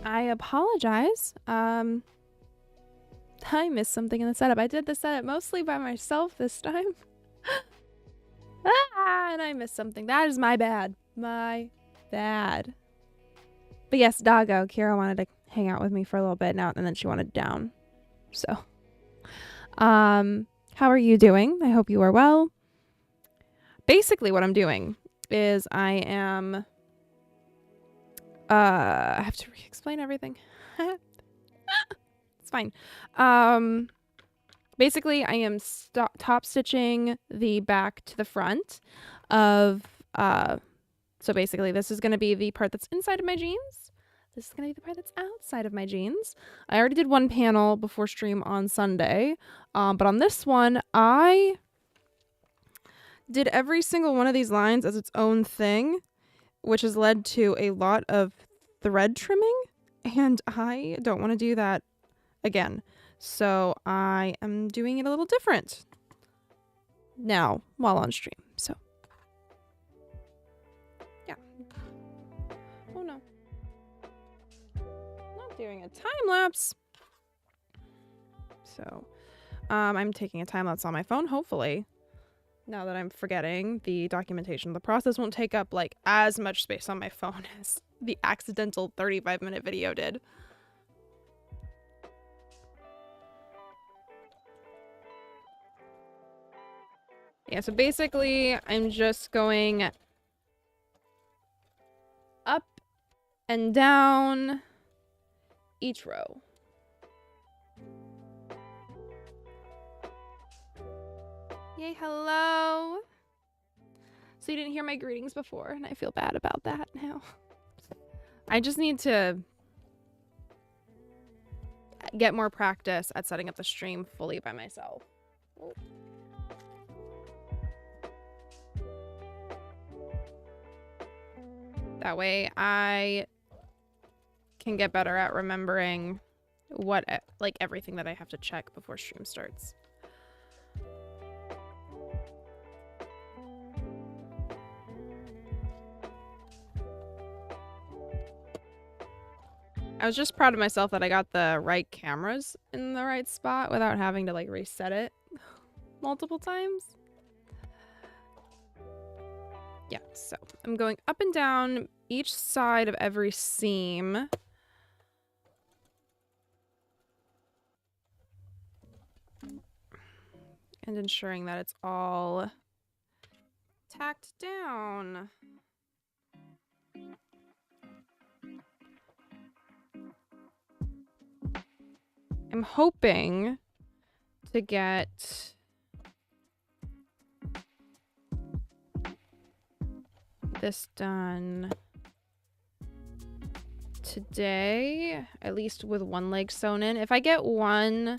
I apologize. I missed something in the setup. I did the setup mostly by myself this time. And I missed something. That is my bad. My bad. But yes, Doggo, Kira wanted to hang out with me for a little bit now, and then she wanted down. So, how are you doing? I hope you are well. Basically, what I'm doing is I am, I have to re-explain everything. It's fine. Basically, I am top stitching the back to the front of, so basically this is going to be the part that's inside of my jeans. This is going to be the part that's outside of my jeans. I already did one panel before stream on Sunday, but on this one, I did every single one of these lines as its own thing, which has led to a lot of thread trimming, and I don't want to do that again. So I am doing it a little different now while on stream. So yeah. Oh no. Not doing a time lapse. So I'm taking a time lapse on my phone, hopefully. Now that I'm forgetting the documentation, the process won't take up like as much space on my phone as the accidental 35-minute video did. Yeah, so basically I'm just going up and down each row. Yay, hello. So you didn't hear my greetings before, and I feel bad about that now. I just need to get more practice at setting up the stream fully by myself. Oh. That way I can get better at remembering what, like, everything that I have to check before stream starts. I was just proud of myself that I got the right cameras in the right spot without having to like reset it multiple times. Yeah, so I'm going up and down each side of every seam. And ensuring that it's all tacked down. I'm hoping to get this done today, at least with one leg sewn in. If I get one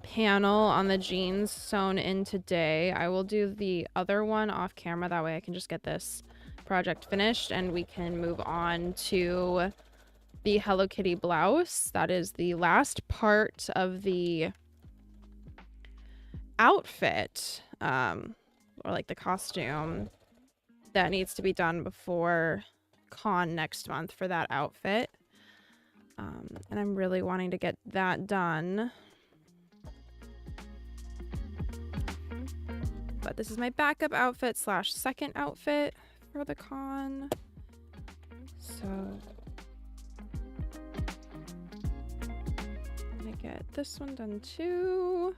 panel on the jeans sewn in today, I will do the other one off camera. That way I can just get this project finished and we can move on to the Hello Kitty blouse. That is the last part of the outfit, or like the costume that needs to be done before con next month for that outfit. And I'm really wanting to get that done. But this is my backup outfit slash second outfit for the con. So I'm gonna get this one done too.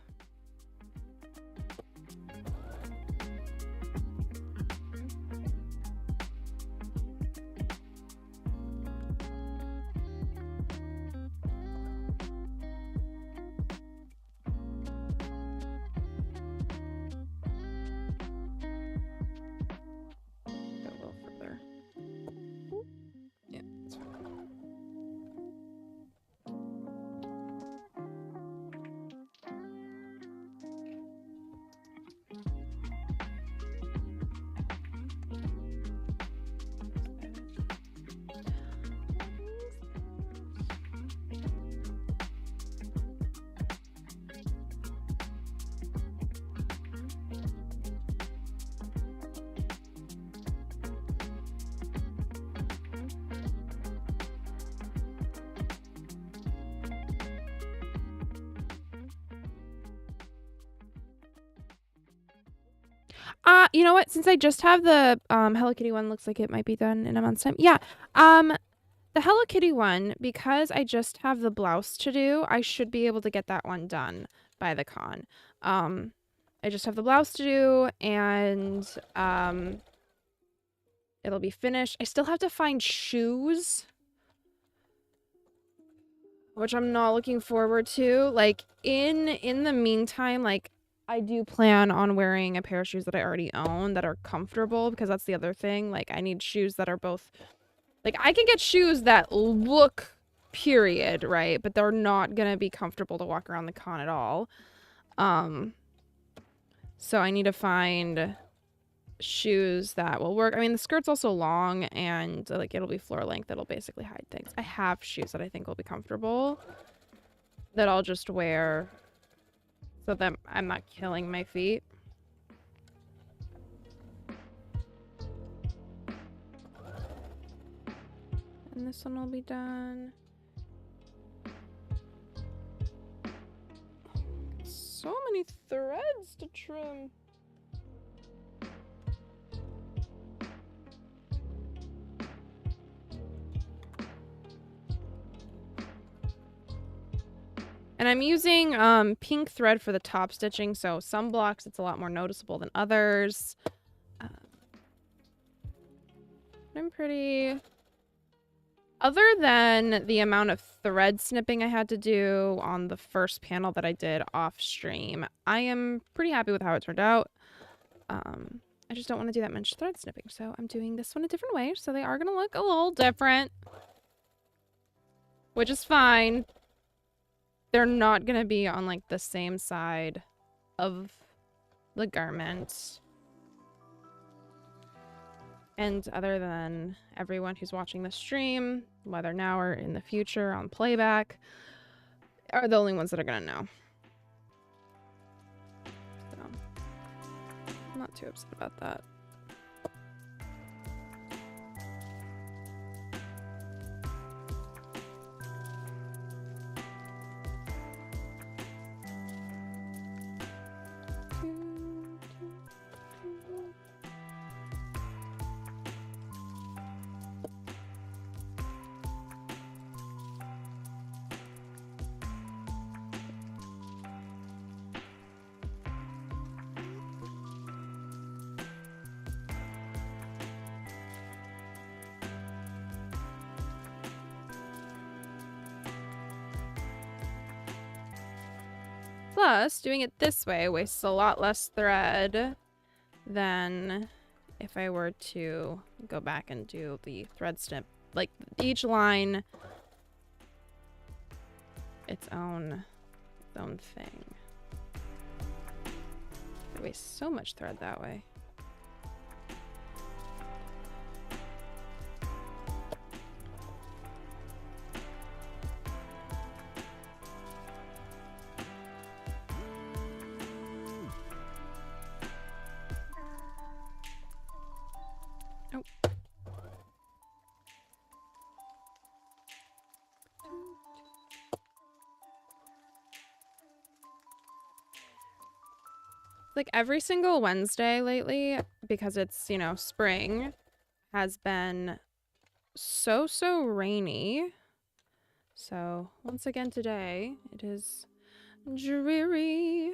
You know what? Since I just have the Hello Kitty one, looks like it might be done in a month's time. Yeah. The Hello Kitty one, because I just have the blouse to do, I should be able to get that one done by the con. I just have the blouse to do, and it'll be finished. I still have to find shoes, which I'm not looking forward to. Like, in the meantime, like, I do plan on wearing a pair of shoes that I already own that are comfortable, because that's the other thing. Like, I need shoes that are both... Like, I can get shoes that look period, right? But they're not gonna be comfortable to walk around the con at all. So I need to find shoes that will work. I mean, the skirt's also long, and, like, it'll be floor length. It'll basically hide things. I have shoes that I think will be comfortable that I'll just wear so that I'm not killing my feet. And this one will be done. So many threads to trim. And I'm using pink thread for the top stitching, so some blocks it's a lot more noticeable than others. I'm pretty... Other than the amount of thread snipping I had to do on the first panel that I did off stream, I am pretty happy with how it turned out. I just don't want to do that much thread snipping, so I'm doing this one a different way, so they are going to look a little different. Which is fine. They're not going to be on, like, the same side of the garment. And other than everyone who's watching the stream, whether now or in the future on playback, are the only ones that are going to know. So, I'm not too upset about that. Plus, doing it this way wastes a lot less thread than if I were to go back and do the thread snip. Like, each line, its own thing. I waste so much thread that way. Like, every single Wednesday lately, because it's, you know, spring, has been so rainy. So, once again today, it is dreary.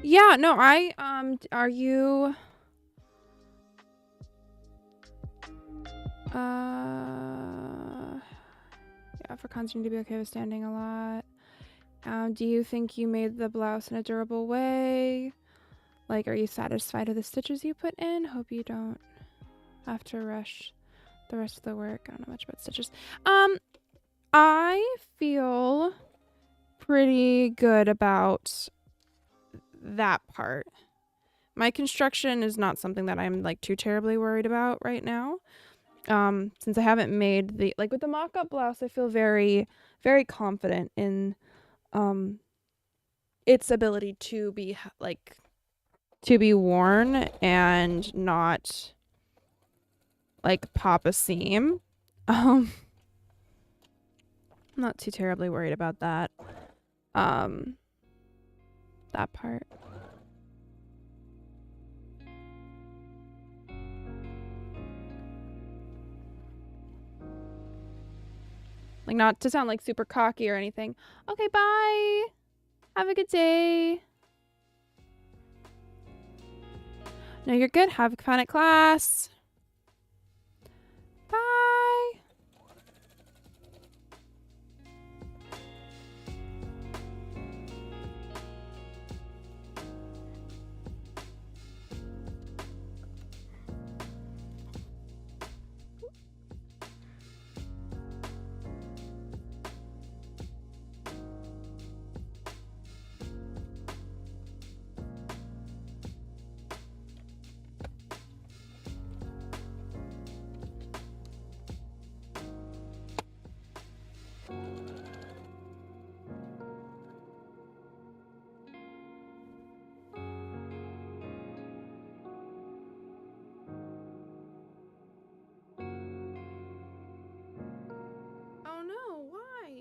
Yeah, no, are you yeah, for Constantine to be okay with standing a lot. Do you think you made the blouse in a durable way? Like, are you satisfied with the stitches you put in? Hope you don't have to rush the rest of the work. I don't know much about stitches. I feel pretty good about that part. My construction is not something that I'm like too terribly worried about right now. Since I haven't made the, like with the mock-up blouse, I feel very, very confident in its ability to be like to be worn and not like pop a seam. I'm not too terribly worried about that. That part. Like, not to sound like super cocky or anything. Okay, bye. Have a good day. No, you're good. Have fun at class. Bye. Oh no, why?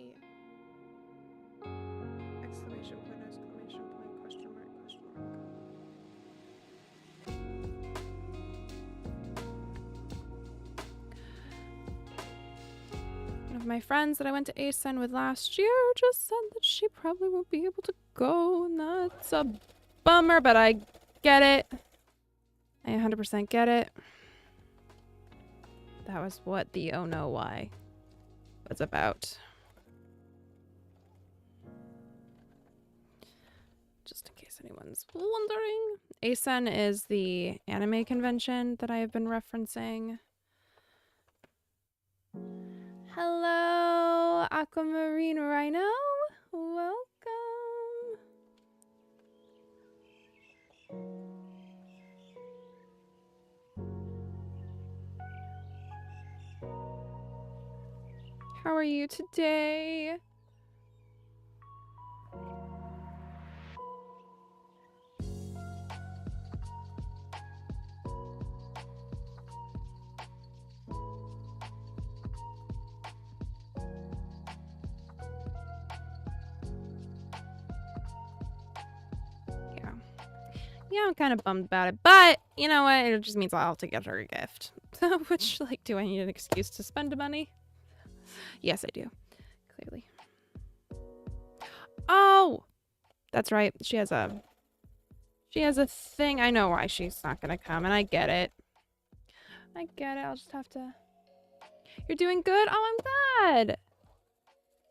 Exclamation point, exclamation point, question mark, question mark. One of my friends that I went to ASEN with last year just said that she probably won't be able to go, and that's a bummer, but I get it. I 100% get it. That was what the oh no why was about. Just in case anyone's wondering. ASEN is the anime convention that I have been referencing. Hello, Aquamarine Rhino. Welcome. How are you today? Yeah, I'm kind of bummed about it, but you know what? It just means I'll have to get her a gift. Which, like, do I need an excuse to spend money? Yes, I do. Clearly. Oh! That's right. She has a thing. I know why she's not gonna come, and I get it. I get it. I'll just have to... You're doing good? Oh, I'm glad!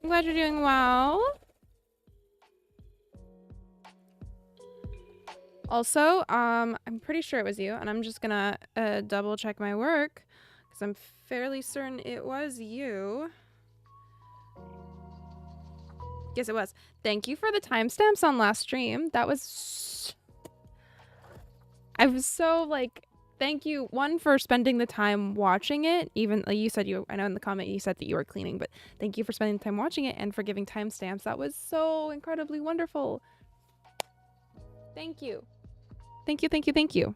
I'm glad you're doing well. Also, I'm pretty sure it was you, and I'm just gonna double check my work, because I'm fairly certain it was you. Yes, it was. Thank you for the timestamps on last stream. That was... I was so, like... Thank you, one, for spending the time watching it. Even, like you said, I know in the comment you said that you were cleaning, but thank you for spending the time watching it and for giving timestamps. That was so incredibly wonderful. Thank you. Thank you, thank you, thank you.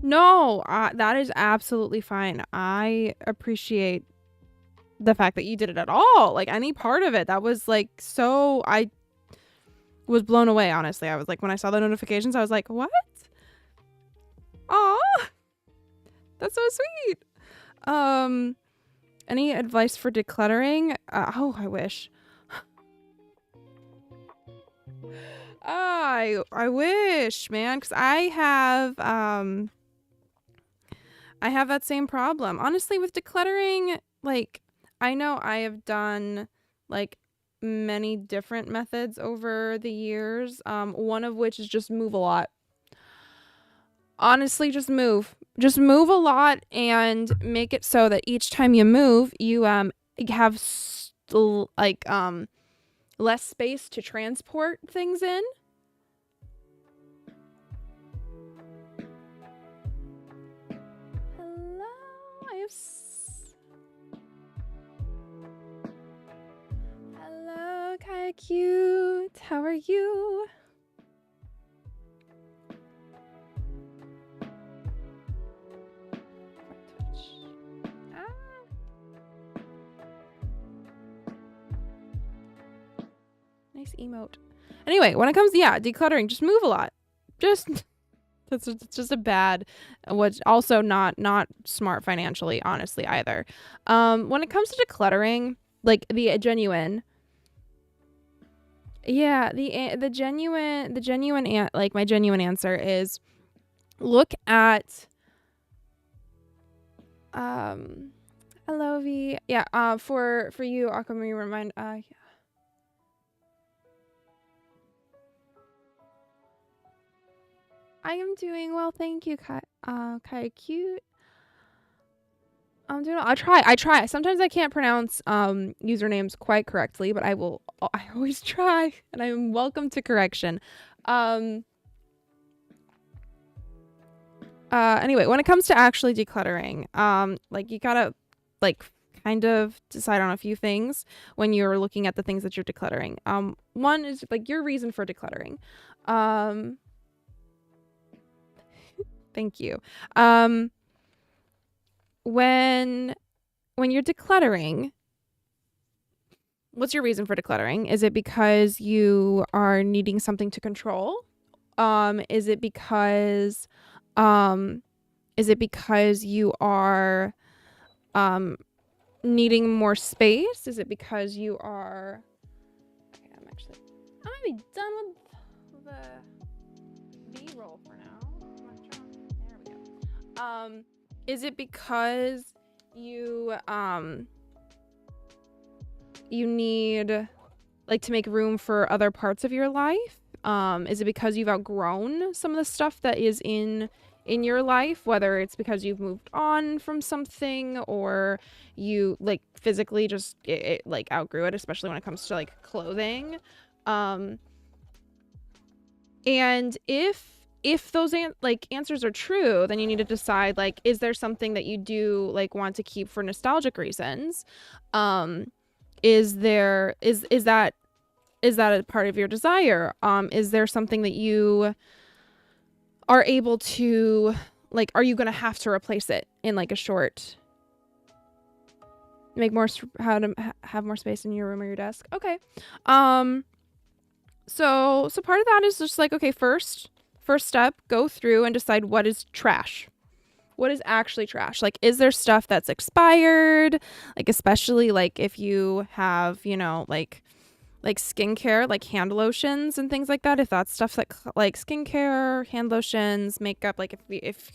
No, that is absolutely fine. I appreciate the fact that you did it at all. Like any part of it. That was like so I was blown away, honestly. I was like, when I saw the notifications, I was like, what? Aw, that's so sweet. Any advice for decluttering? Oh, I wish. I wish, man, because I have that same problem. Honestly, with decluttering, like I know I have done like many different methods over the years. One of which is just move a lot. Honestly, just move. Just move a lot and make it so that each time you move, you have less space to transport things in. Hello, Hello, Kaya Cute. How are you? Nice emote. Anyway, when it comes to decluttering, just move a lot. It's just a bad, what's also not smart financially, honestly, either. When it comes to decluttering, like the genuine like my genuine answer is look at hello V. Yeah, for you, Akami, remind I am doing well, thank you, Kai Cute. I'm doing. I try. Sometimes I can't pronounce usernames quite correctly, but I always try, and I'm welcome to correction. Anyway, when it comes to actually decluttering, like you gotta like kind of decide on a few things when you're looking at the things that you're decluttering. One is like your reason for decluttering. Thank you. When you're decluttering, what's your reason for decluttering? Is it because you are needing something to control? Is it because you are needing more space? Is it because you are okay, I'm gonna be done with the B-roll for now. There we go. Is it because you need like to make room for other parts of your life? Is it because you've outgrown some of the stuff that is in your life, whether it's because you've moved on from something or you like physically just like outgrew it, especially when it comes to like clothing? And if those answers are true, then you need to decide like, is there something that you do like want to keep for nostalgic reasons? Is that a part of your desire? Is there something that you are able to like, are you gonna have to replace it in like a short, how to have more space in your room or your desk? Okay. So part of that is just like, okay, first step, go through and decide what is trash. What is actually trash? Like, is there stuff that's expired? Like, especially like if you have, you know, like skincare, like hand lotions and things like that. If that's stuff like skincare, hand lotions, makeup, like if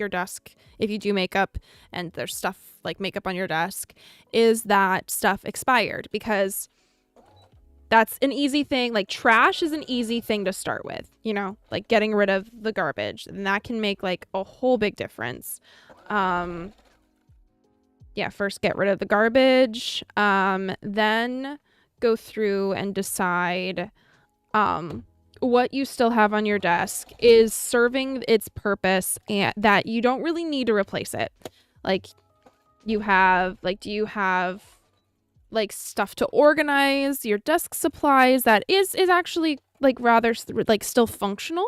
you do makeup and there's stuff like makeup on your desk, is that stuff expired? Because that's an easy thing. Like trash is an easy thing to start with, you know, like getting rid of the garbage, and that can make like a whole big difference. First get rid of the garbage, then go through and decide what you still have on your desk is serving its purpose and that you don't really need to replace it. Like do you have like stuff to organize your desk supplies that is actually like rather like still functional,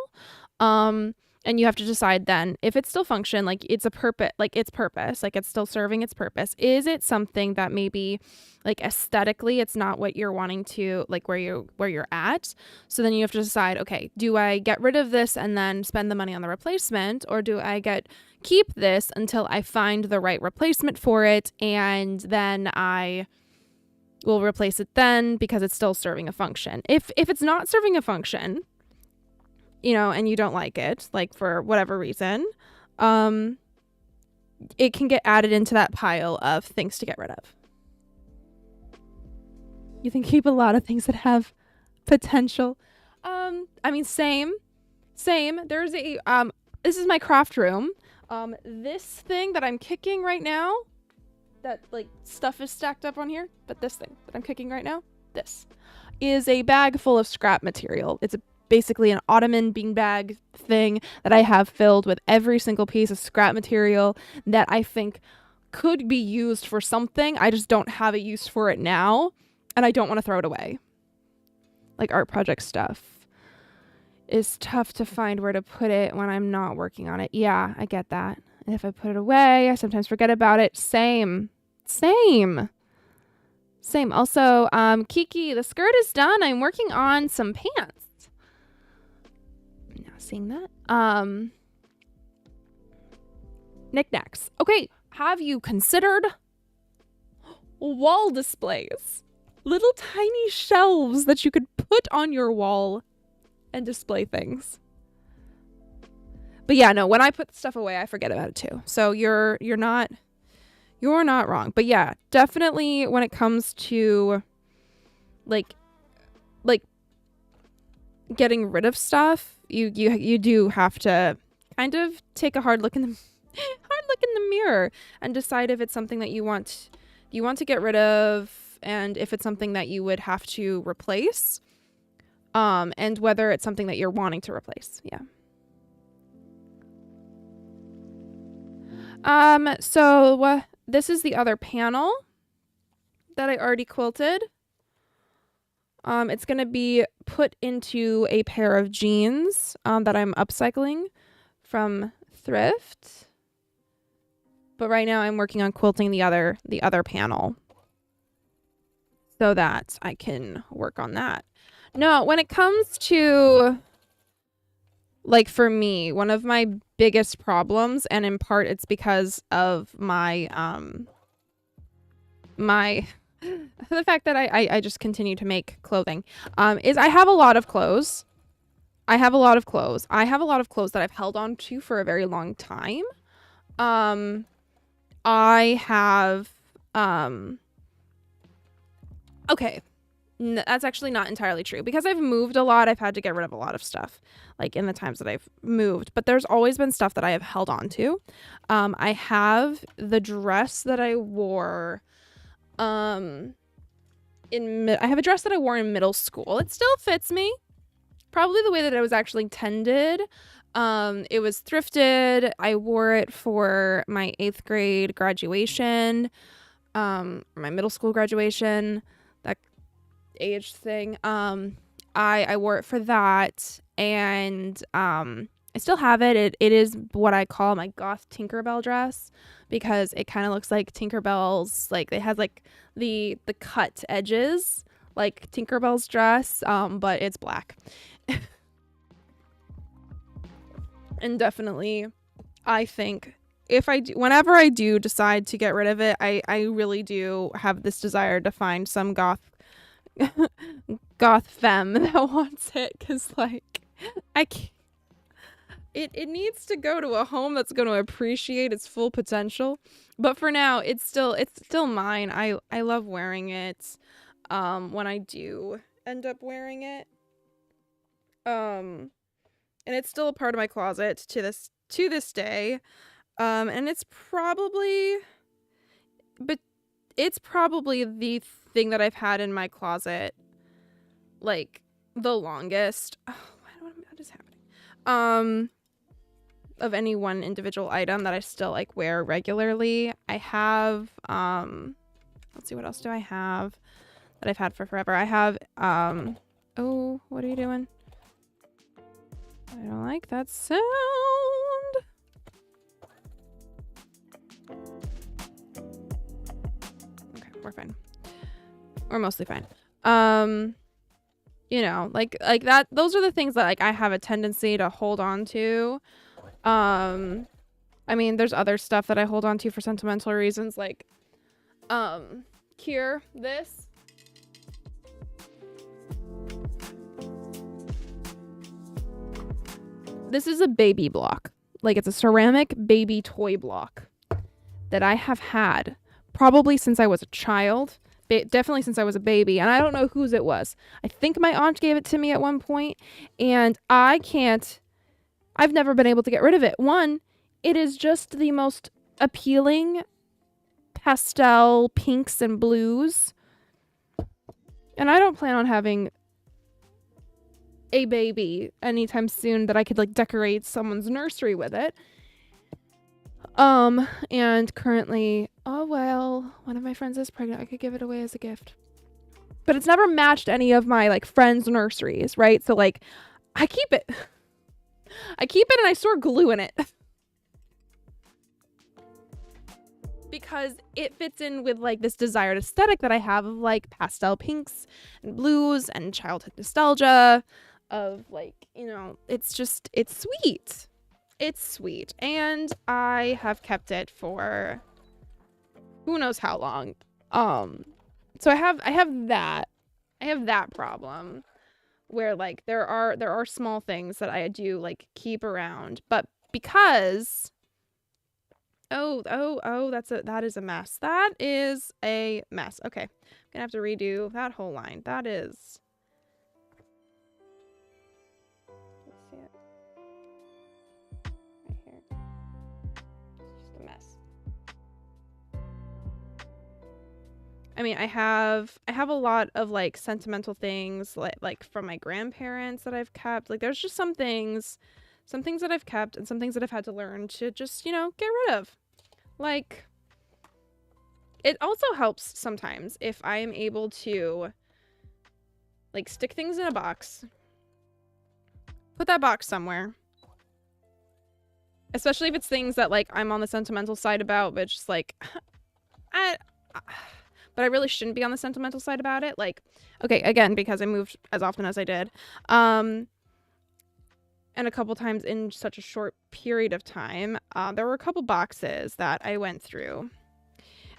And you have to decide then if it's still function, like it's a purpose, like its purpose, like it's still serving its purpose. Is it something that maybe like aesthetically it's not what you're wanting to, like where you're at? So then you have to decide, okay, do I get rid of this and then spend the money on the replacement, or do I keep this until I find the right replacement for it, and then I will replace it then because it's still serving a function. If it's not serving a function, you know, and you don't like it, like for whatever reason, it can get added into that pile of things to get rid of. You can keep a lot of things that have potential. I mean, same. There's a, this is my craft room. This thing that I'm kicking right now, that like stuff is stacked up on here, but this thing that I'm kicking right now, this is a bag full of scrap material. It's basically an ottoman beanbag thing that I have filled with every single piece of scrap material that I think could be used for something. I just don't have a use for it now, and I don't want to throw it away. Like art project stuff is tough to find where to put it when I'm not working on it. Yeah, I get that. And if I put it away, I sometimes forget about it. Same. Also, Kiki, the skirt is done. I'm working on some pants. Now seeing that. Knickknacks. Okay, have you considered wall displays? Little tiny shelves that you could put on your wall and display things. But yeah, no, when I put stuff away, I forget about it too. So you're not wrong. But yeah, definitely when it comes to like getting rid of stuff, you do have to kind of take a hard look in the mirror and decide if it's something that you want to get rid of, and if it's something that you would have to replace, and whether it's something that you're wanting to replace. Yeah. So this is the other panel that I already quilted. It's going to be put into a pair of jeans that I'm upcycling from thrift. But right now I'm working on quilting the other panel so that I can work on that. No, when it comes to, like, for me, one of my biggest problems, and in part it's because of my the fact that I just continue to make clothing, is I have a lot of clothes. I have a lot of clothes that I've held on to for a very long time. I have, okay, that's actually not entirely true, because I've moved a lot. I've had to get rid of a lot of stuff, like in the times that I've moved, but there's always been stuff that I have held on to. I have the dress that I wore, I have a dress that I wore in middle school. It still fits me, probably the way that it was actually intended. It was thrifted. I wore it for my 8th grade graduation, my middle school graduation, that age thing. I wore it for that, and I still have it. It is what I call my goth Tinkerbell dress, because it kind of looks like Tinkerbell's, like it has like the cut edges like Tinkerbell's dress, but it's black. And definitely, I think whenever I do decide to get rid of it, I really do have this desire to find some goth femme that wants it, because like I can't, it needs to go to a home that's going to appreciate its full potential. But for now, it's still mine. I love wearing it when I do end up wearing it. And it's still a part of my closet to this day. And it's probably the thing that I've had in my closet like the longest. Oh, what is happening? Of any one individual item that I still like wear regularly. I have let's see, what else do I have that I've had for forever? I have oh, what are you doing? I don't like that sound. Okay, we're fine. We're mostly fine. You know, like that, those are the things that like I have a tendency to hold on to. I mean, there's other stuff that I hold on to for sentimental reasons, like here, this. This is a baby block. Like, it's a ceramic baby toy block that I have had probably since I was a child. Definitely since I was a baby. And I don't know whose it was. I think my aunt gave it to me at one point. And I've never been able to get rid of it. One, it is just the most appealing pastel pinks and blues. And I don't plan on having a baby anytime soon that I could like decorate someone's nursery with it. And currently, oh well, one of my friends is pregnant. I could give it away as a gift. But it's never matched any of my like friends' nurseries, right? So like I keep it. I keep it and I store glue in it. Because it fits in with like this desired aesthetic that I have of like pastel pinks and blues and childhood nostalgia of like, you know, it's sweet. It's sweet. And I have kept it for who knows how long. So I have that problem where like there are small things that I do like keep around, but because that is a mess. That is a mess. Okay. I'm gonna have to redo that whole line. That is, let's see it. Right here. It's just a mess. I mean, I have a lot of like sentimental things like from my grandparents that I've kept. Like there's just some things that I've kept and some things that I've had to learn to just, you know, get rid of. Like, it also helps sometimes if I am able to like stick things in a box, put that box somewhere, especially if it's things that like I'm on the sentimental side about, but just like but I really shouldn't be on the sentimental side about it. Like, okay, again, because I moved as often as I did, and a couple times in such a short period of time, there were a couple boxes that I went through.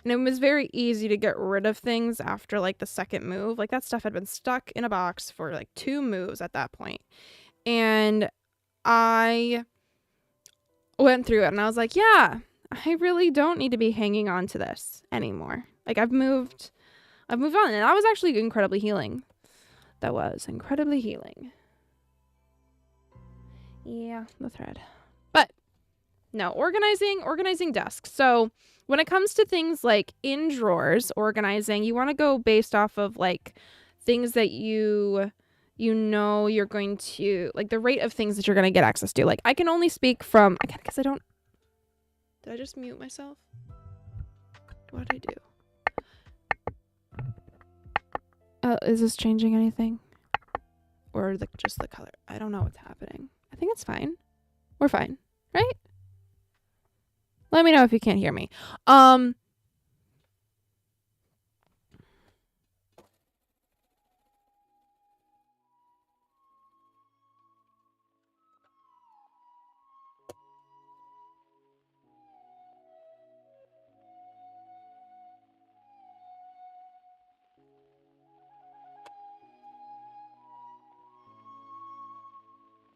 And it was very easy to get rid of things after like the second move. Like that stuff had been stuck in a box for like 2 moves at that point. And I went through it and I was like, yeah, I really don't need to be hanging on to this anymore. Like I've moved on. And that was actually incredibly healing. That was incredibly healing. Yeah, the thread. But no, organizing desks. So when it comes to things like in drawers, organizing, you want to go based off of like things that you know you're going to, like the rate of things that you're going to get access to. Like I can only speak from, I guess I don't, did I just mute myself? What did I do? Is this changing anything? Or just the color? I don't know what's happening. I think it's fine. We're fine, right? Let me know if you can't hear me.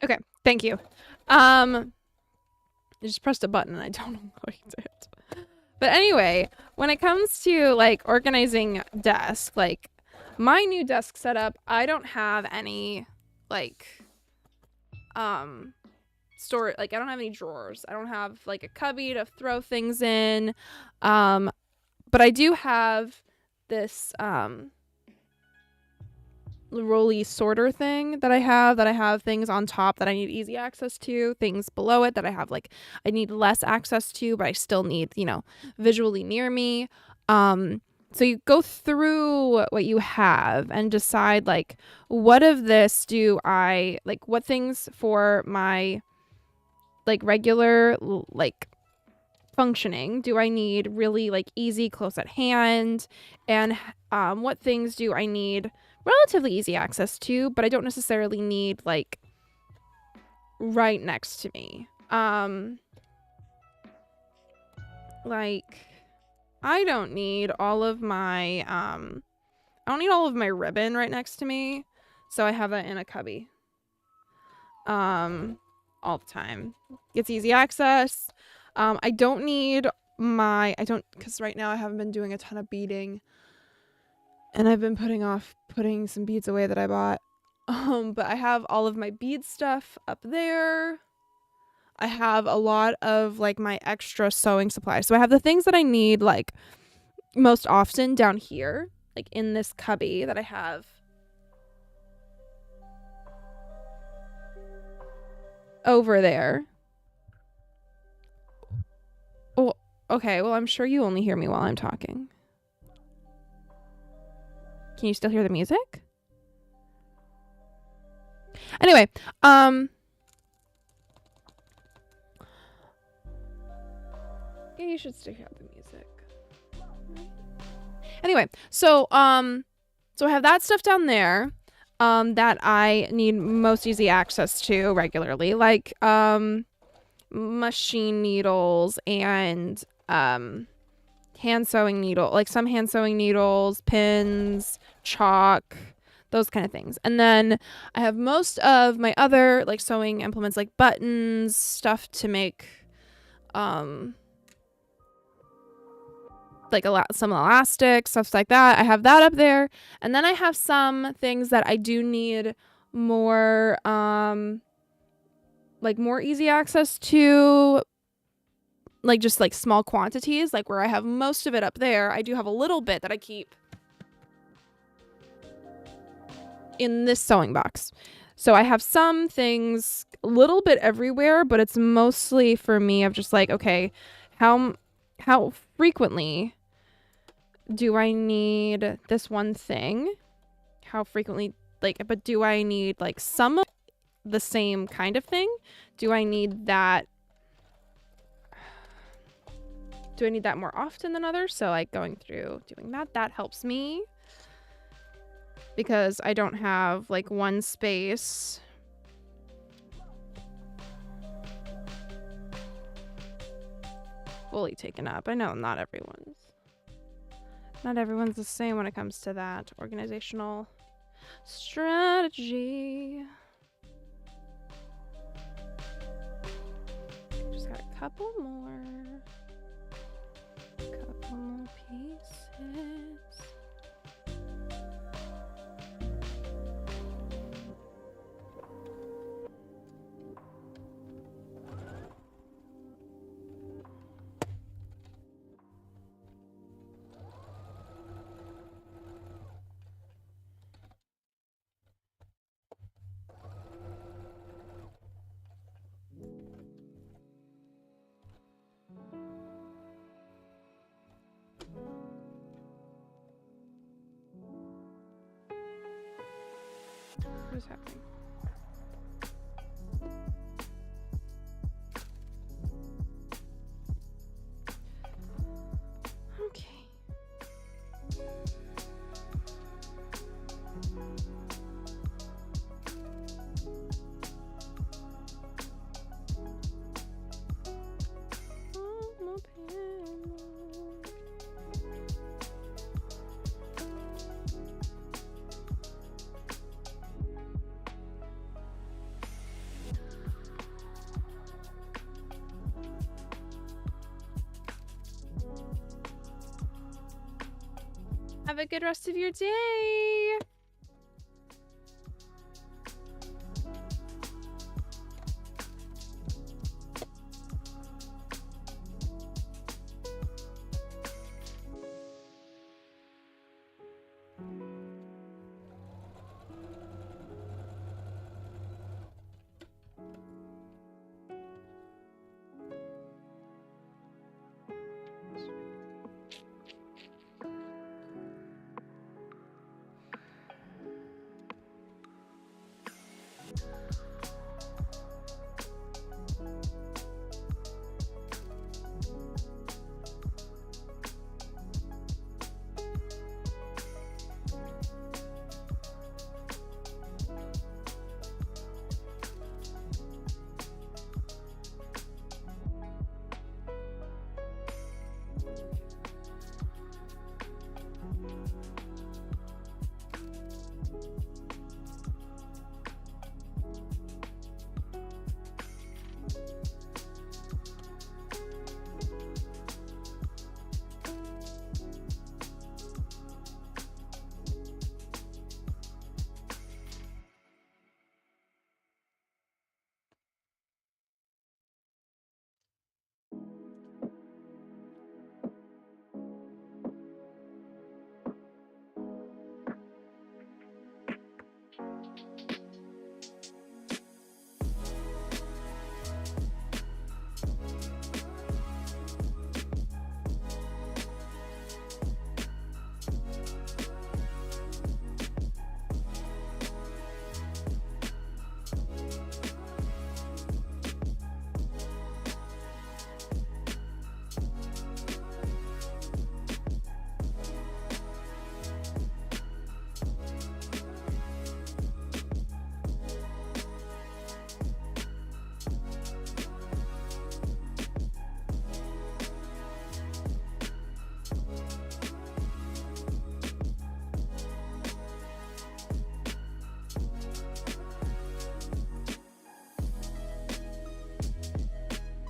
Okay, thank you. I just pressed a button and I don't know what I did. But anyway, when it comes to like organizing desk, like my new desk setup, I don't have any like store, like I don't have any drawers. I don't have like a cubby to throw things in. But I do have this rolly sorter thing that I have things on top that I need easy access to, things below it that I have like I need less access to, but I still need, you know, visually near me. So you go through what you have and decide like what of this do I like, what things for my like regular like functioning do I need really like easy close at hand, and what things do I need relatively easy access to but I don't necessarily need like right next to me. Like I don't need all of my ribbon right next to me, so I have that in a cubby all the time. It's easy access. I don't need because right now I haven't been doing a ton of beading and I've been putting some beads away that I bought. But I have all of my bead stuff up there. I have a lot of like my extra sewing supplies. So I have the things that I need like most often down here, like in this cubby that I have over there. Oh, okay. Well, I'm sure you only hear me while I'm talking. Can you still hear the music? Anyway, yeah, you should still hear the music. Anyway, so I have that stuff down there that I need most easy access to regularly, like machine needles and hand sewing needle, like some hand sewing needles, pins, chalk, those kind of things. And then I have most of my other like sewing implements, like buttons, stuff to make like some elastic stuff like that. I have that up there, and then I have some things that I do need more like more easy access to, like just like small quantities, like where I have most of it up there. I do have a little bit that I keep in this sewing box. So I have some things a little bit everywhere, but it's mostly for me of just like, okay, how frequently do I need this one thing? How frequently, like, but do I need like some of the same kind of thing? Do I need that? Do I need that more often than others? So like going through doing that helps me because I don't have like one space fully taken up. I know not everyone's the same when it comes to that organizational strategy. Just got a couple more pieces. What's happening? Okay. Have a good rest of your day.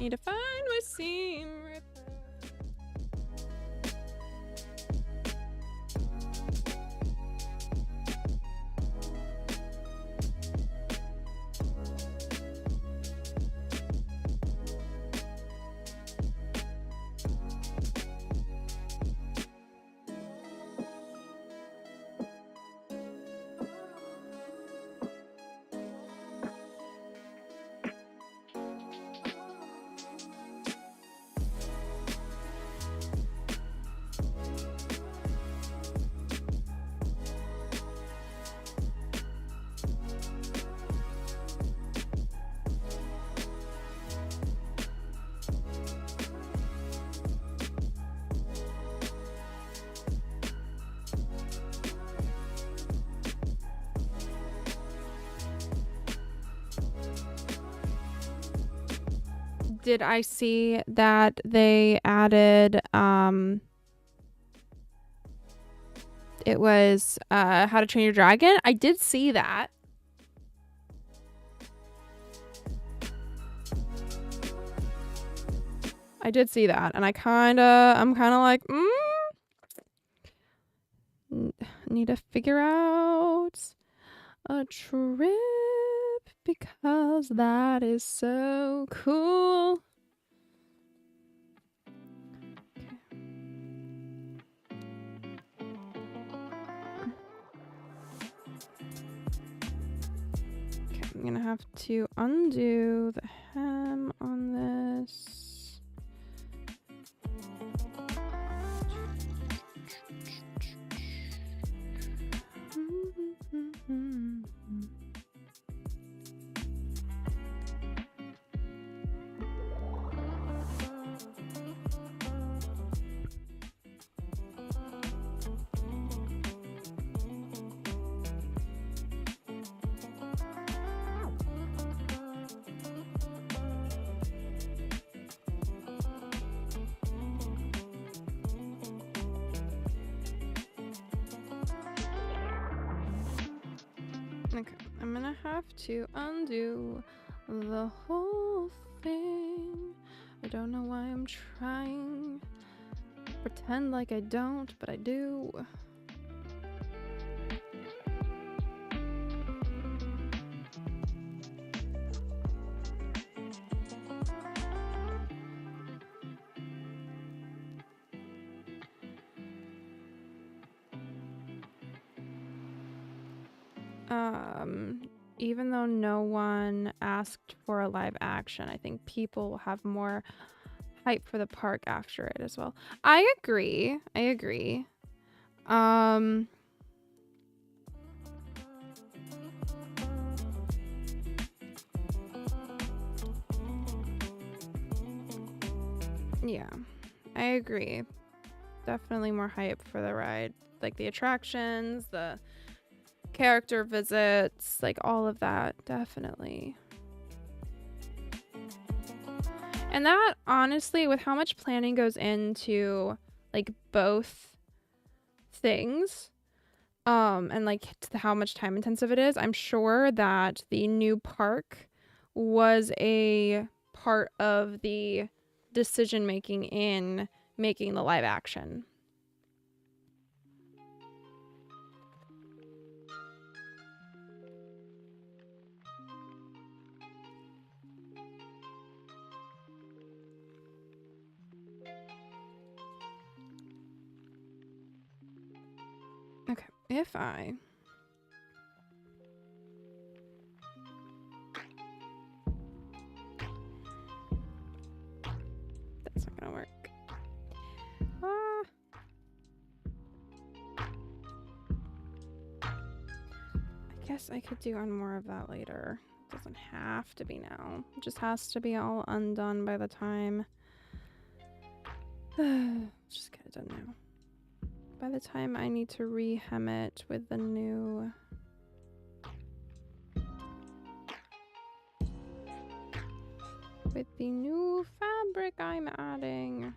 Need to find my seam ripper. Did I see that they added it was How to Train Your Dragon? I did see that. I did see that, and I'm kind of like, need to figure out a trip because that is so cool. Okay, I'm gonna have to undo the hem on this. Okay, I'm gonna have to undo the whole thing. I don't know why I'm trying to pretend like I don't, but I do. Even though no one asked for a live action, I think people will have more hype for the park after it as well. I agree. Yeah, I agree. Definitely more hype for the ride. Like the attractions, the character visits, like all of that, definitely. And that, honestly, with how much planning goes into like both things, and like how much time intensive it is, I'm sure that the new park was a part of the decision making in making the live action. Okay, if I that's not gonna work. I guess I could do on more of that later. It doesn't have to be now. It just has to be all undone by the time. Just get it done now. By the time I need to re-hem it with the new fabric I'm adding.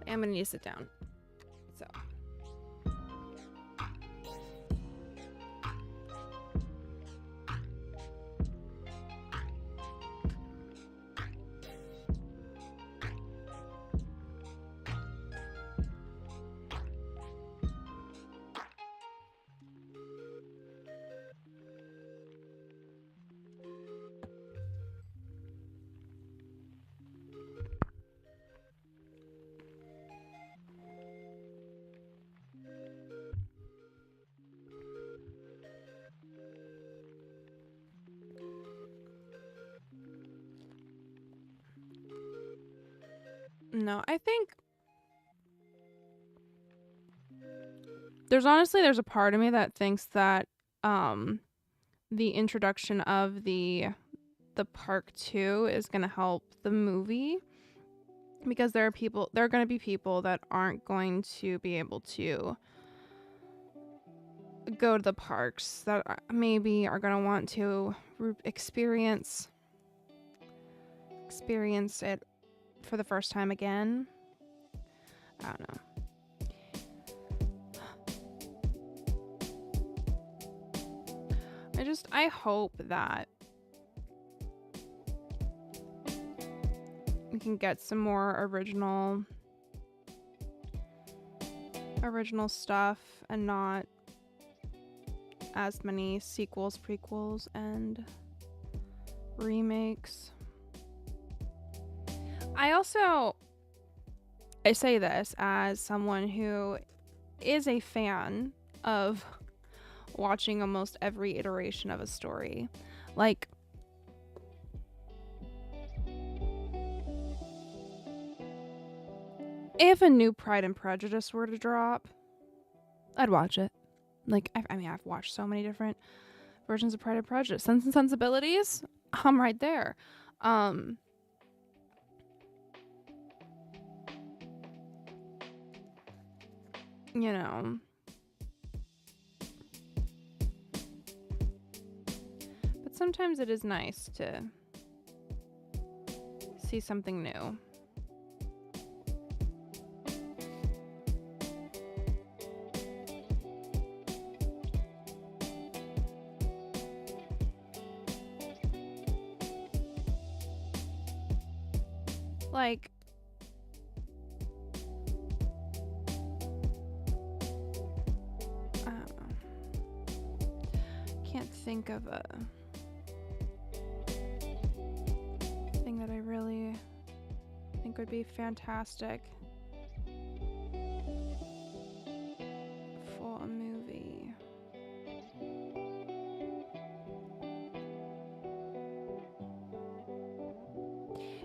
I'm gonna need to sit down. So no, I think there's a part of me that thinks that the introduction of the park 2 is going to help the movie, because there are going to be people that aren't going to be able to go to the parks, that maybe are going to want to experience it for the first time again. I don't know. I hope that we can get some more original stuff and not as many sequels, prequels, and remakes. I say this as someone who is a fan of watching almost every iteration of a story. Like, if a new Pride and Prejudice were to drop, I'd watch it. Like, I've watched so many different versions of Pride and Prejudice. Sense and Sensibilities, I'm right there. You know. But sometimes it is nice to see something new. Like, I don't know. Can't think of a thing that I really think would be fantastic for a movie.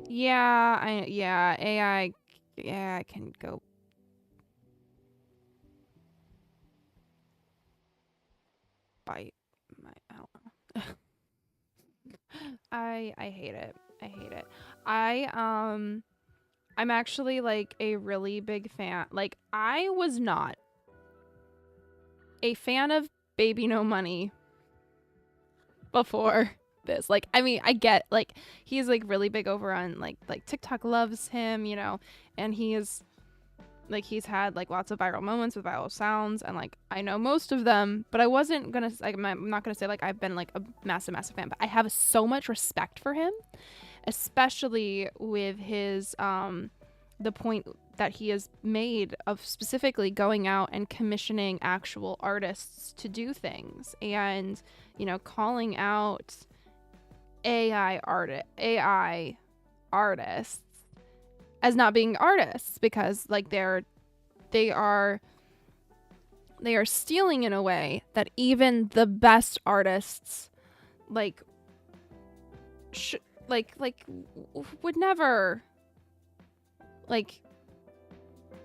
AI, I can go. Bite my, I don't know. I hate it. I hate it. I'm actually like a really big fan. Like I was not a fan of Baby No Money before this. Like I mean, I get like he's like really big over on like TikTok loves him, you know, and he is like he's had like lots of viral moments with viral sounds, and like I know most of them, but I wasn't gonna like I'm not gonna say like I've been like a massive fan, but I have so much respect for him, especially with his the point that he has made of specifically going out and commissioning actual artists to do things, and you know, calling out AI artists as not being artists because like they are stealing in a way that even the best artists like would never like.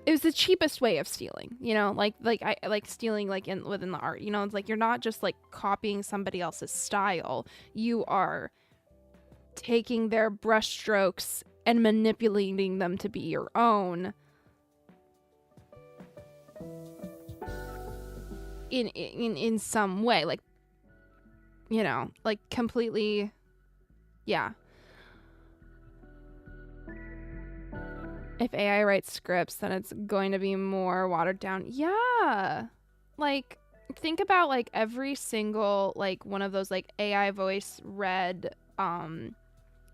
It was the cheapest way of stealing, you know, like I like stealing like in within the art, you know. It's like you're not just like copying somebody else's style, you are taking their brushstrokes and manipulating them to be your own in some way, like, you know, like completely. Yeah, if AI writes scripts, then it's going to be more watered down. Yeah, like think about like every single like one of those like AI voice read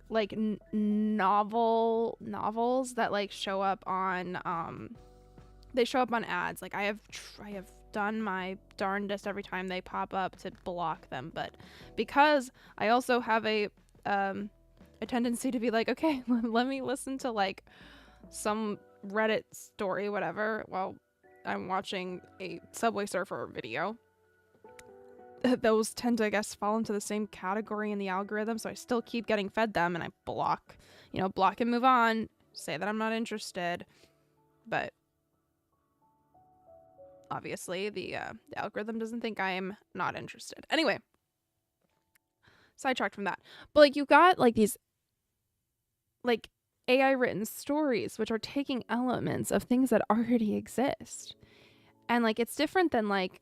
like novels that like show up on they show up on ads. Like I have done my darndest every time they pop up to block them, but because I also have a tendency to be like, okay, let me listen to like some Reddit story, whatever, while I'm watching a Subway Surfer video. Those tend to, I guess, fall into the same category in the algorithm, so I still keep getting fed them, and I block and move on, say that I'm not interested, but obviously the algorithm doesn't think I am not interested. Anyway, sidetracked from that. But like you got like these like AI written stories which are taking elements of things that already exist. And like it's different than like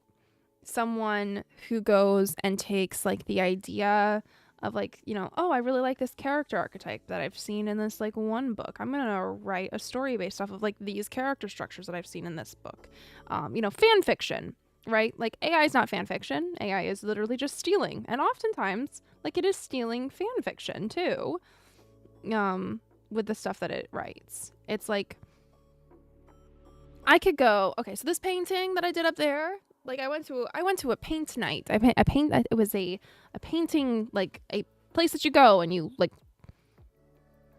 someone who goes and takes like the idea of like, you know, oh, I really like this character archetype that I've seen in this like one book. I'm gonna write a story based off of like these character structures that I've seen in this book. You know, fan fiction, right? Like AI is not fan fiction. AI is literally just stealing, and oftentimes like it is stealing fan fiction too. With the stuff that it writes, it's like I could go, okay, so this painting that I did up there, like I went to a paint night. It was a painting, like a place that you go and you like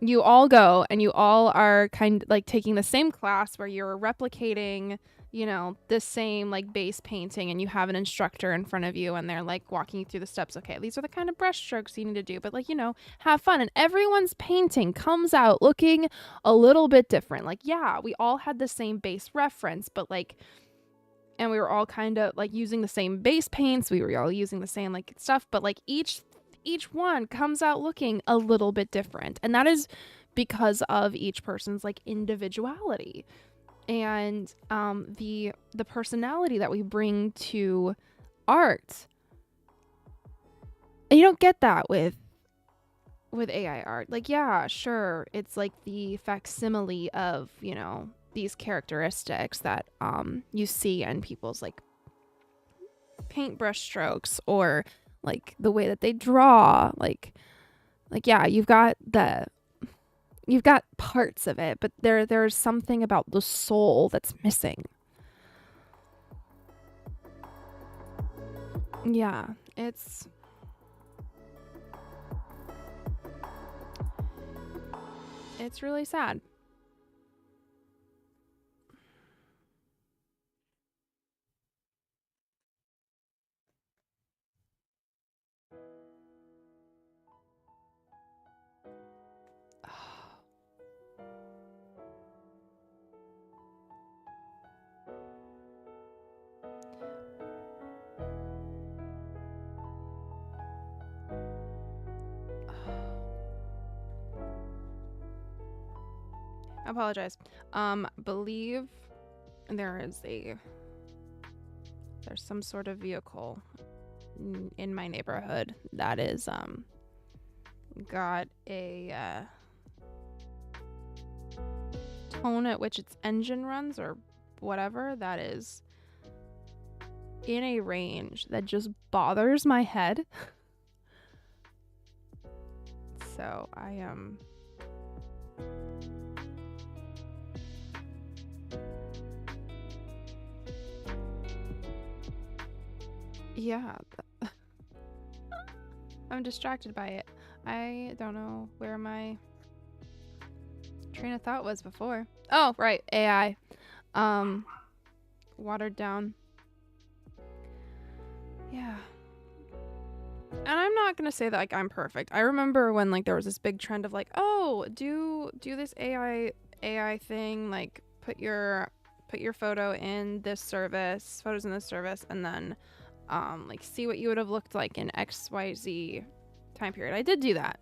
you all go and you all are kind of like taking the same class where you're replicating, you know, the same like base painting, and you have an instructor in front of you and they're like walking you through the steps. Okay, these are the kind of brush strokes you need to do, but like, you know, have fun. And everyone's painting comes out looking a little bit different. Like, yeah, we all had the same base reference, but like, and we were all kind of like using the same base paints. We were all using the same like stuff, but like each one comes out looking a little bit different. And that is because of each person's like individuality and the personality that we bring to art. And you don't get that with AI art. Like, yeah, sure, it's like the facsimile of, you know, these characteristics that you see in people's like paintbrush strokes or like the way that they draw, like yeah, you've got parts of it, but there's something about the soul that's missing. Yeah, it's really sad. apologize. Believe there's some sort of vehicle in my neighborhood that is got a tone at which its engine runs or whatever that is in a range that just bothers my head. So I yeah, I'm distracted by it. I don't know where my train of thought was before. Oh, right, AI. Watered down. Yeah. And I'm not gonna say that like I'm perfect. I remember when like there was this big trend of like, oh, do this AI thing, like put your photos in this service, and then like see what you would have looked like in XYZ time period. I did do that.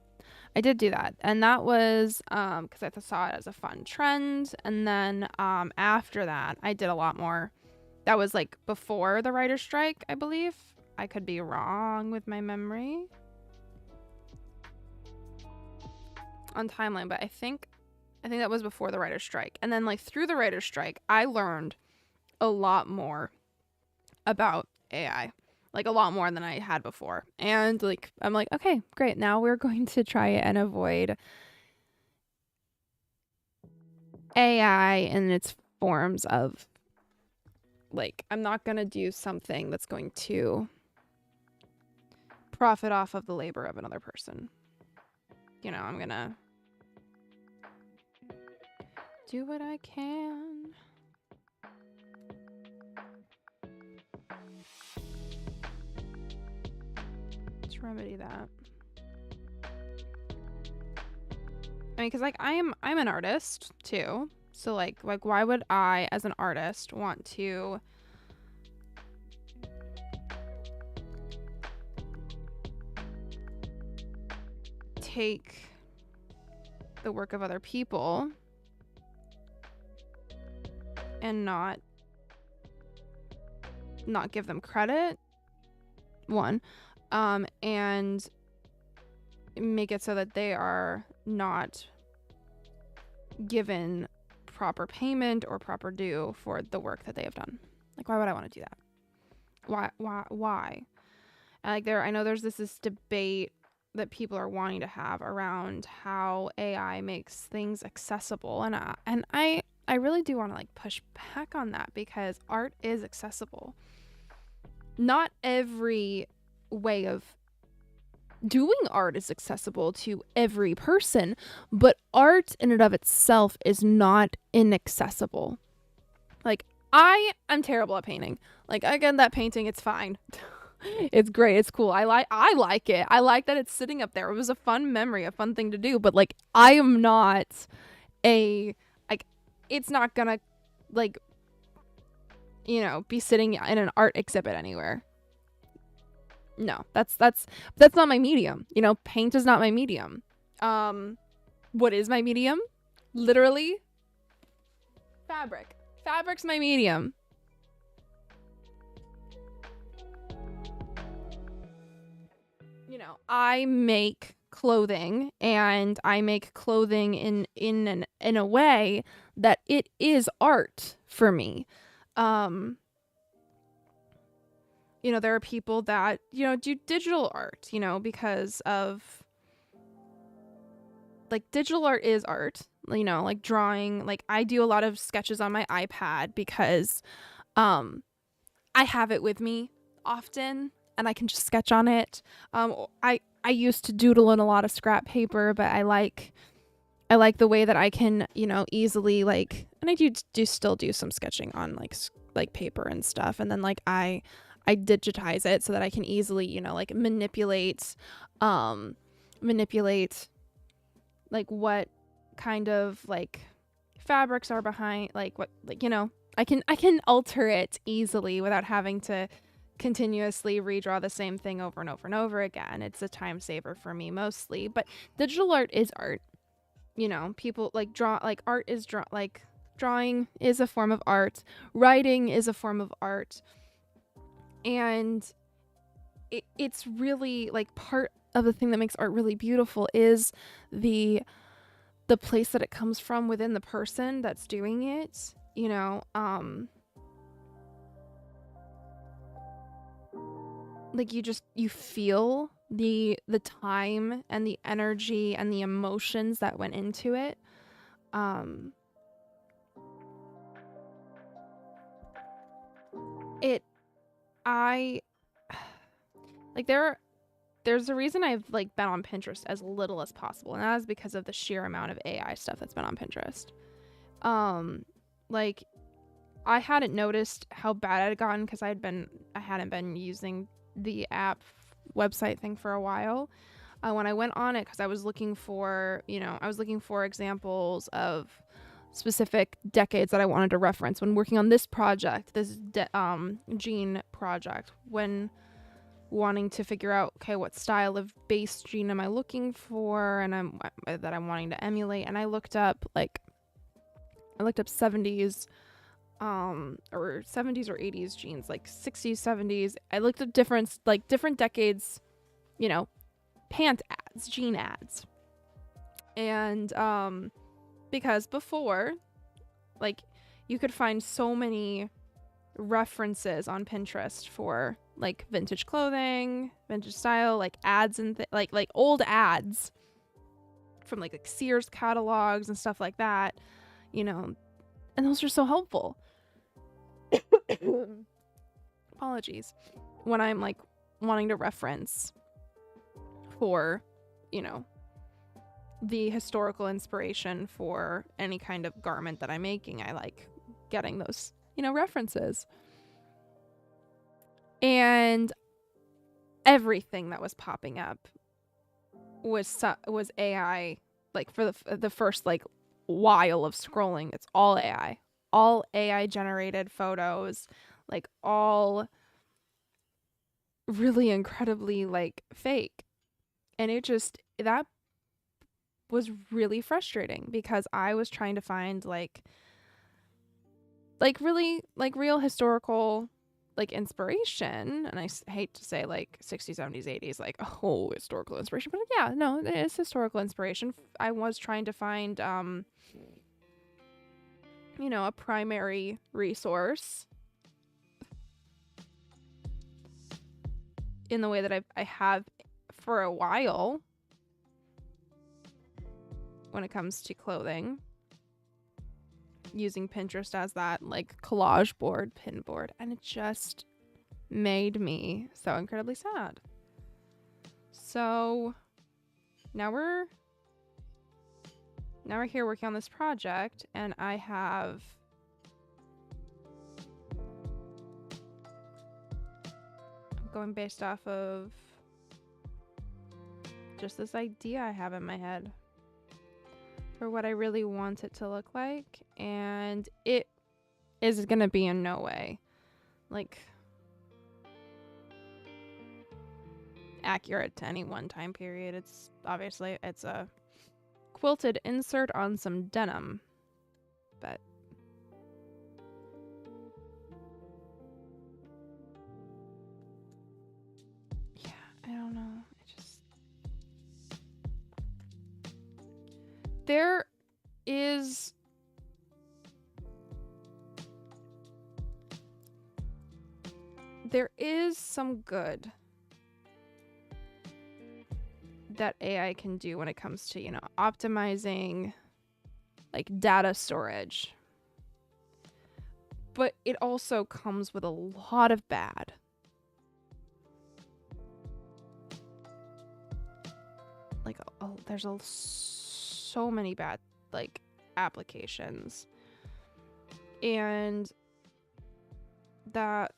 And that was because I saw it as a fun trend. And then after that, I did a lot more. That was like before the writer's strike, I believe. I could be wrong with my memory on timeline, but I think that was before the writer's strike. And then like through the writer's strike, I learned a lot more about AI, like a lot more than I had before. And like I'm like, okay, great. Now we're going to try and avoid AI in its forms of like, I'm not going to do something that's going to profit off of the labor of another person. You know, I'm going to do what I can. To remedy that. I mean, because like I'm an artist too. So like why would I as an artist want to take the work of other people and not give them credit, one, and make it so that they are not given proper payment or proper due for the work that they have done. Like, why would I want to do that? Why? And like I know there's this debate that people are wanting to have around how AI makes things accessible, and I really do want to like push back on that, because art is accessible. Not every way of doing art is accessible to every person, but art in and of itself is not inaccessible. Like, I am terrible at painting. Like, again, that painting, it's fine. It's great. It's cool. I like it. I like that it's sitting up there. It was a fun memory, a fun thing to do, but like, I am not it's not gonna like, you know, be sitting in an art exhibit anywhere. No, that's not my medium. You know, paint is not my medium. What is my medium? Literally fabric. Fabric's my medium. You know, I make clothing, and I make clothing in a way that it is art for me. You know, there are people that, you know, do digital art, you know, because of like digital art is art, you know, like drawing. Like I do a lot of sketches on my iPad because I have it with me often and I can just sketch on it. I used to doodle in a lot of scrap paper, but I like the way that I can, you know, easily like, and I do still do some sketching on like paper and stuff, and then like I digitize it so that I can easily, you know, like manipulate like what kind of like fabrics are behind, like what, like, you know, I can alter it easily without having to continuously redraw the same thing over and over and over again. It's a time saver for me mostly, but digital art is art. people like art is drawing is a form of art, writing is a form of art, and it's really like part of the thing that makes art really beautiful is the place that it comes from within the person that's doing it, like you feel the time and the energy and the emotions that went into it. I like there's a reason I've like been on Pinterest as little as possible, and that is because of the sheer amount of AI stuff that's been on Pinterest. Like I hadn't noticed how bad I'd gotten because I hadn't been using the app website thing for a while. When I went on it, because I was looking for examples of specific decades that I wanted to reference when working on this project, this gene project, when wanting to figure out, okay, what style of base gene am I looking for, and I'm wanting to emulate. And I looked up 70s or 70s or 80s genes, like 60s, 70s. I looked at different decades, pant ads, gene ads. And because before, like, you could find so many references on Pinterest for like vintage clothing, vintage style, like ads and like old ads from like Sears catalogs and stuff like that, and those are so helpful. Apologies. When I'm like wanting to reference for, the historical inspiration for any kind of garment that I'm making, I like getting those, references. And everything that was popping up was AI. Like for the first like while of scrolling, it's all AI generated photos, like all really incredibly like fake. And that was really frustrating because I was trying to find like really like real historical like inspiration, and I hate to say like 60s, 70s, 80s like historical inspiration, but yeah, no, it is historical inspiration. I was trying to find a primary resource in the way that I have for a while when it comes to clothing, using Pinterest as that like collage board, pin board, and it just made me so incredibly sad. So now we're here working on this project, and I have going based off of just this idea I have in my head for what I really want it to look like, and it is gonna be in no way like accurate to any one time period. It's obviously a quilted insert on some denim, but yeah, I don't know. There is some good that AI can do when it comes to, optimizing like data storage. But it also comes with a lot of bad. Like, there's so many bad like applications, and that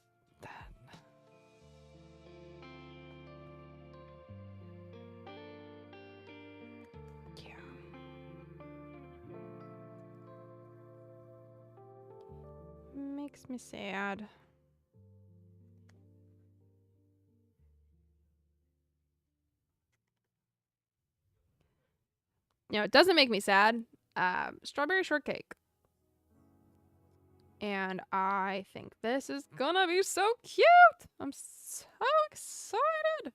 yeah, makes me sad. You know, it doesn't make me sad. Strawberry shortcake. And I think this is gonna be so cute. I'm so excited.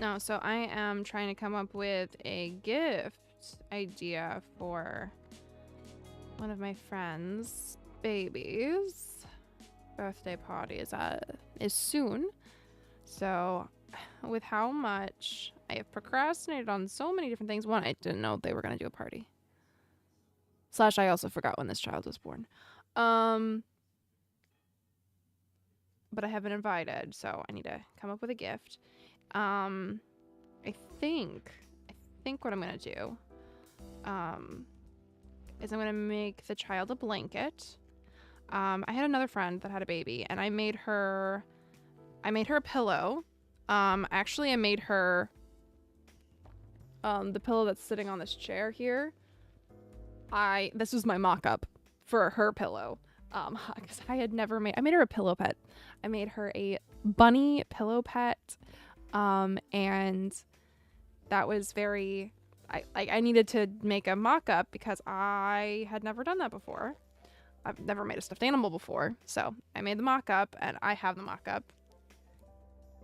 No, so I am trying to come up with a gift idea for one of my friends' babies. Birthday party is soon. So with how much I have procrastinated on so many different things. One, I didn't know they were gonna do a party. / I also forgot when this child was born. But I have been invited, so I need to come up with a gift. I think what I'm gonna do is I'm gonna make the child a blanket. I had another friend that had a baby, and I made her a pillow. Actually, I made her the pillow that's sitting on this chair here. This was my mock-up for her pillow. Because I made her a pillow pet. I made her a bunny pillow pet. And that was very, I needed to make a mock-up because I had never done that before. I've never made a stuffed animal before. So I made the mock-up, and I have the mock-up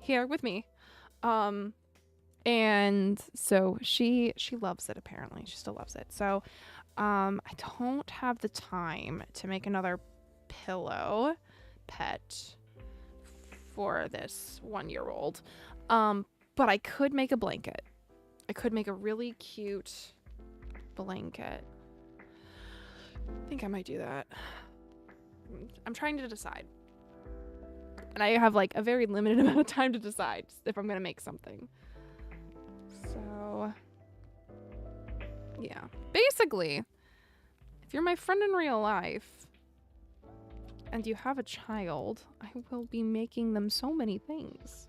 here with me. And so she loves it, apparently. She still loves it. So I don't have the time to make another pillow pet for this 1-year-old. But I could make a blanket. I could make a really cute blanket. I think I might do that. I'm trying to decide. And I have like a very limited amount of time to decide if I'm going to make something. So, yeah. Basically, if you're my friend in real life and you have a child, I will be making them so many things.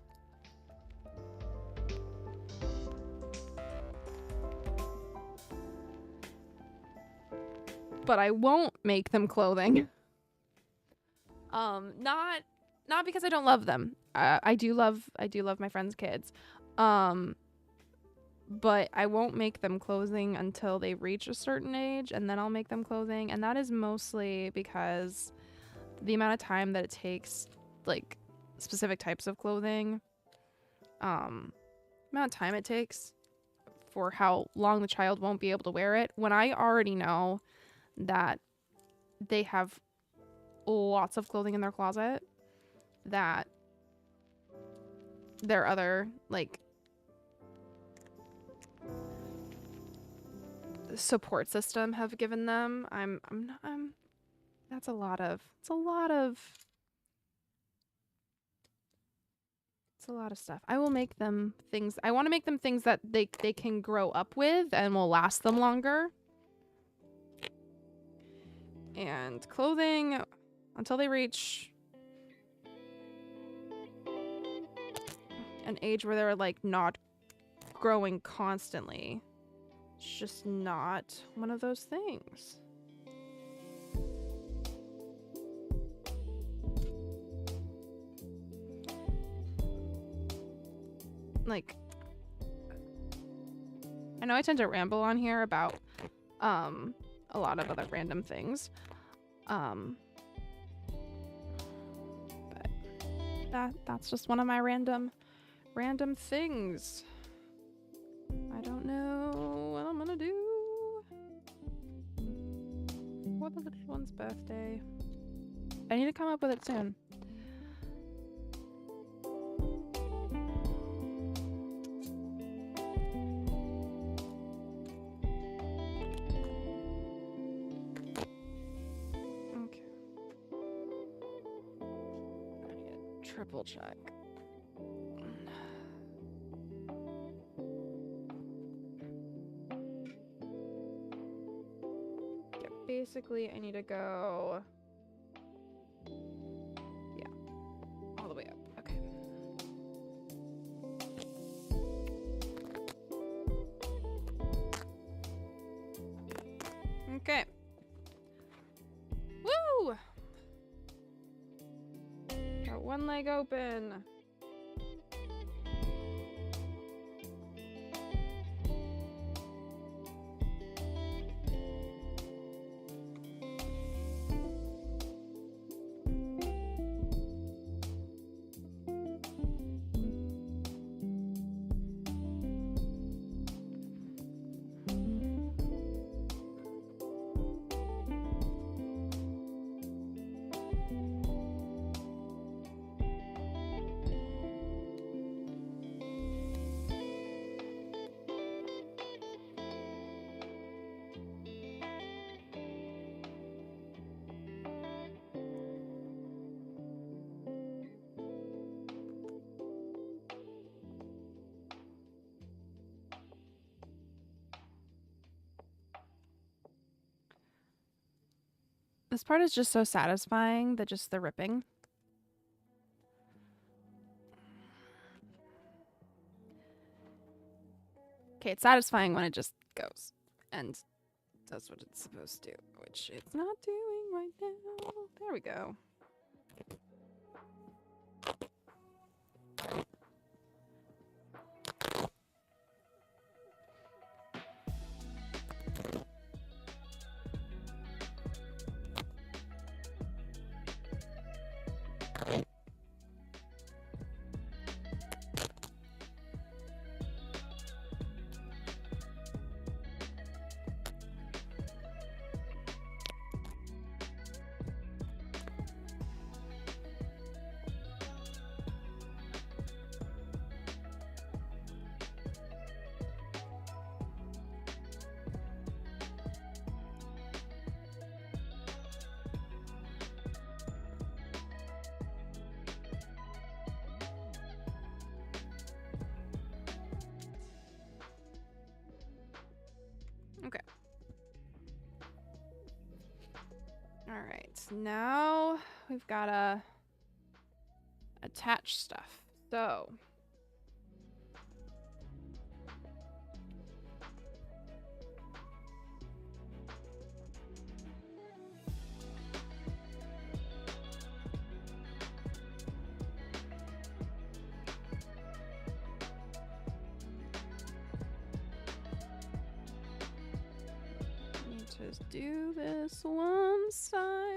But I won't make them clothing. Not because I don't love them. I do love my friends' kids. But I won't make them clothing until they reach a certain age, and then I'll make them clothing. And that is mostly because the amount of time that it takes, like specific types of clothing, amount of time it takes for how long the child won't be able to wear it. When I already know that they have lots of clothing in their closet that their other like support system have given them, that's a lot of stuff. I will make them things. I want to make them things that they can grow up with and will last them longer. And clothing until they reach an age where they're like not growing constantly. It's just not one of those things. like, I know I tend to ramble on here about a lot of other random things. But that's just one of my random things. I don't know what I'm gonna do. For the little one's birthday. I need to come up with it soon. Okay. I need to triple check. Yeah, basically I need to go, yeah, all the way up. Okay. Okay. Woo! Got one leg open. This part is just so satisfying, that just the ripping. Okay, it's satisfying when it just goes and does what it's supposed to, which it's not doing right now. There we go. Okay. All right, now we've got to attach stuff. So need to do this one side.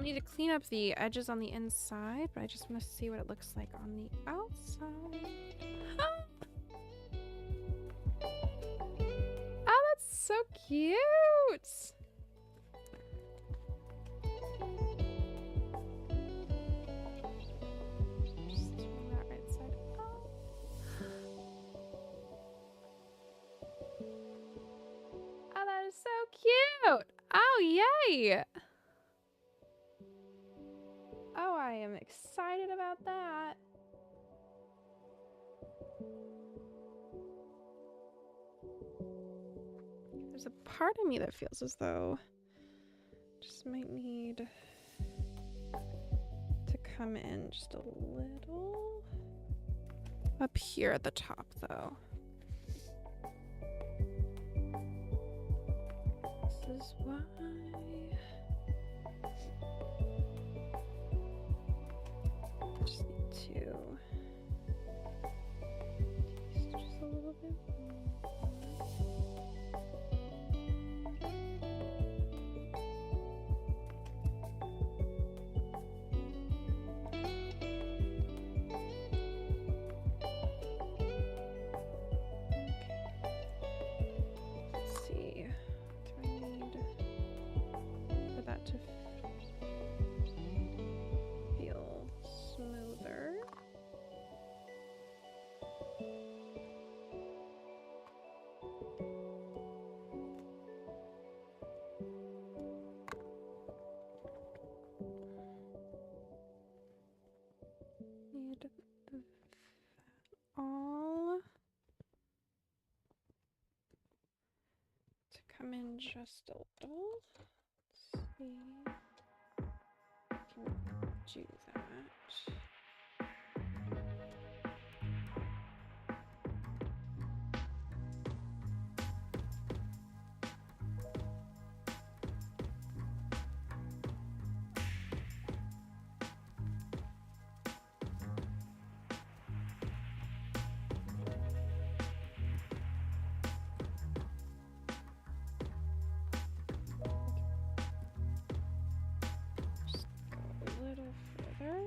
need to clean up the edges on the inside, but I just want to see what it looks like on the outside. Oh, that's so cute! Just turn that right side up. Oh, that is so cute! Oh, yay! Oh, I am excited about that. There's a part of me that feels as though just might need to come in just a little up here at the top, though. This is why. Just need to taste just a little bit more. Let's see. What do I need for that to feel smoother? Need that all to come in just a little. Let's see if I can do that. Just go a little further.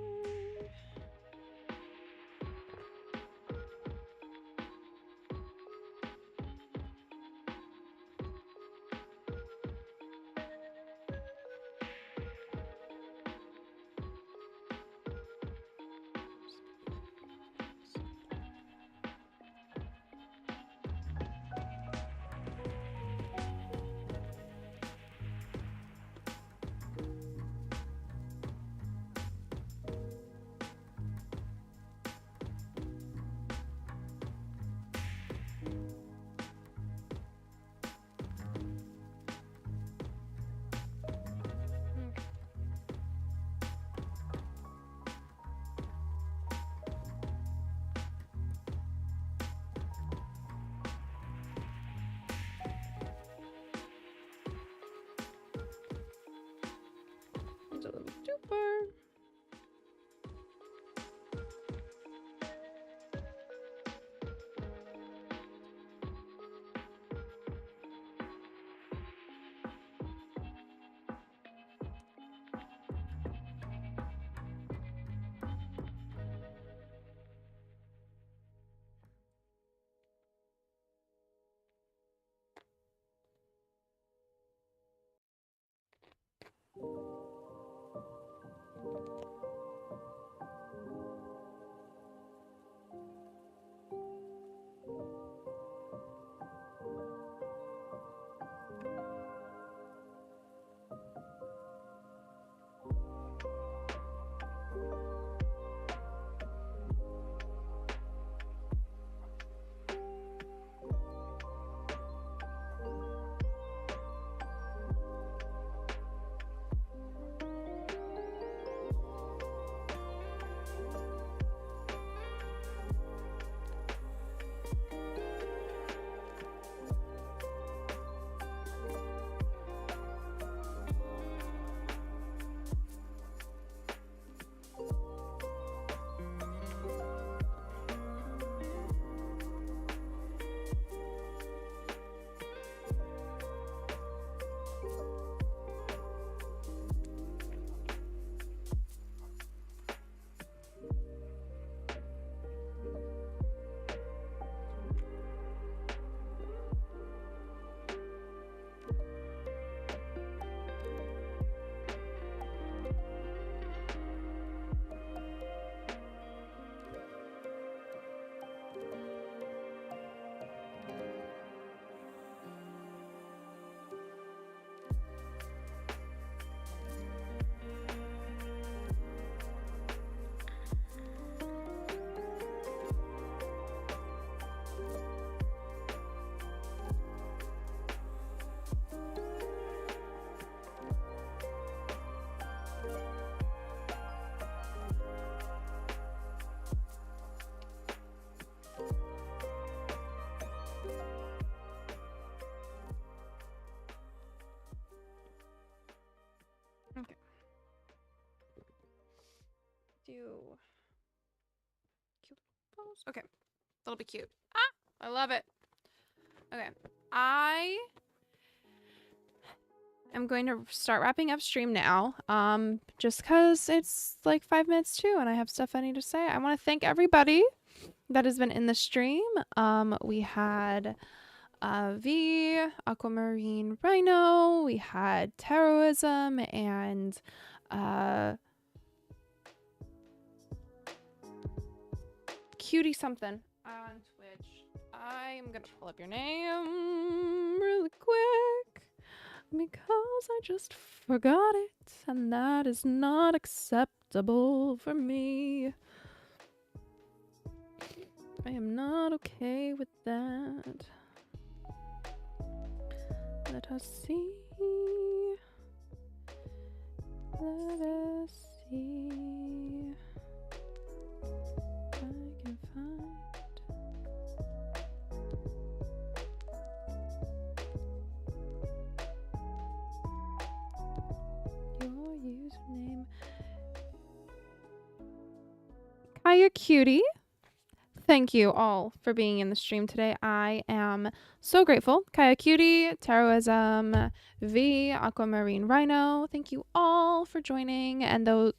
Okay. That'll be cute. Ah, I love it. Okay. I am going to start wrapping up stream now. Just because it's like 5 minutes too, and I have stuff I need to say. I want to thank everybody that has been in the stream. We had V, Aquamarine Rhino, we had Terrorism, and Cutie something on Twitch. I'm gonna pull up your name really quick because I just forgot it, and that is not acceptable for me. I am not okay with that. Let us see. Let us see. I can find your username. Kaya Cutie. Thank you all for being in the stream today. I am so grateful. Kaya Cutie, Taroism, V, Aquamarine Rhino. Thank you all for joining, and the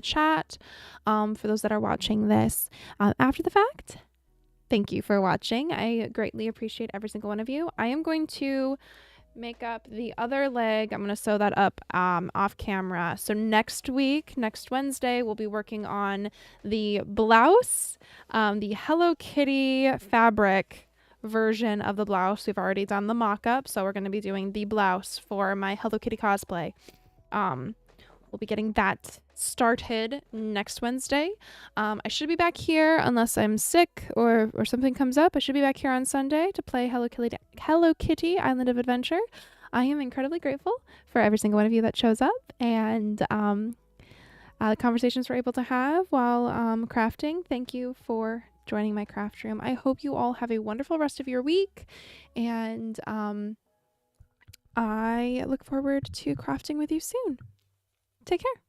chat. For those that are watching this after the fact, thank you for watching. I greatly appreciate every single one of you. I am going to make up the other leg. I'm going to sew that up off camera. So next Wednesday, we'll be working on the blouse, the Hello Kitty fabric version of the blouse. We've already done the mock-up, so we're going to be doing the blouse for my Hello Kitty cosplay. We'll be getting that started next Wednesday. I should be back here unless I'm sick or something comes up. I should be back here on Sunday to play Hello Kitty Island of Adventure. I am incredibly grateful for every single one of you that shows up, and the conversations we're able to have while crafting. Thank you for joining my craft room. I hope you all have a wonderful rest of your week, and I look forward to crafting with you soon. Take care.